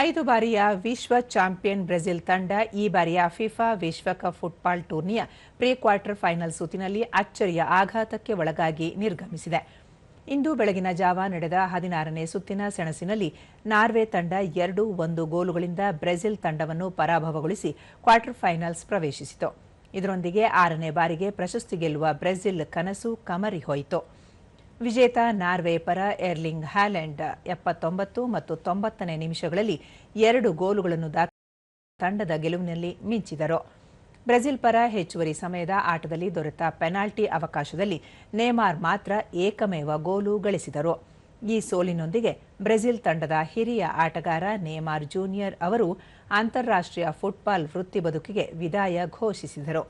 5 ಬಾರಿಯ ವಿಶ್ವ champion Brazil ತಂಡ ಈ ಬಾರಿಯ ಫಿಫಾ ವಿಶ್ವಕಪ್ ಫುಟ್ಬಾಲ್ ಟೂರ್ನಿಯ ಪ್ರೀ ಕ್ವಾರ್ಟರ್ ಫೈನಲ್ ಸುತ್ತಿನಲ್ಲಿ ಅಚ್ಚರಿಯ ಆಘಾತಕ್ಕೆ ಒಳಗಾಗಿ ನಿರ್ಗಮಿಸಿದೆ. ಇಂದು ಬೆಳಗಿನ ಜಾವ ನಡೆದ 16ನೇ ಸುತ್ತಿನ ಸೆಣಸಿನಲ್ಲಿ ನಾರ್ವೆ ತಂಡ 2-1 ಗೋಲುಗಳಿಂದ ಬ್ರೆಜಿಲ್ ತಂಡವನ್ನು ಪರಾಭವಗೊಳಿಸಿ ಕ್ವಾರ್ಟರ್ ಫೈನಲ್ಸ್ ಪ್ರವೇಶಿಸಿತು. ಇದರೊಂದಿಗೆ 6ನೇ ಬಾರಿಗೆ ಪ್ರಶಸ್ತಿ ಗೆಲ್ಲುವ ಬ್ರೆಜಿಲ್ ಕನಸು ಕಮರಿ ಹೋಯಿತು. ವಿಜೇತ ನಾರ್ವೆ ಪರ ಎರ್ಲಿಂಗ್ ಹ್ಯಾಲೆಂಡ್ 79 ಮತ್ತು 90ನೇ ನಿಮಿಷಗಳಲ್ಲಿ 2 ಗೋಲುಗಳನ್ನು ದಾಖಲಿಸಿ ತಂಡದ ಗೆಲುವಿನಲ್ಲಿ ಮಿಂಚಿದರು. ಬ್ರೆಜಿಲ್ ಪರ ಹೆಚ್ಚುವರಿ ಸಮಯದ ಆಟದಲ್ಲಿ ದೊರೆತ ಪೆನಾಲ್ಟಿ ಅವಕಾಶದಲ್ಲಿ ನೇಮಾರ್ ಮಾತ್ರ ಏಕಮೇವ ಗೋಲು ಗಳಿಸಿದರು. ಈ ಸೋಲಿನೊಂದಿಗೆ ಬ್ರೆಜಿಲ್ ತಂಡದ ಹಿರಿಯ ಆಟಗಾರ ನೇಮಾರ್ ಜೂನಿಯರ್ ಅವರು ಅಂತಾರಾಷ್ಟ್ರೀಯ ಫುಟ್ಬಾಲ್ ವೃತ್ತಿ ಬದುಕಿಗೆ ವಿದಾಯ ಘೋಷಿಸಿದರು.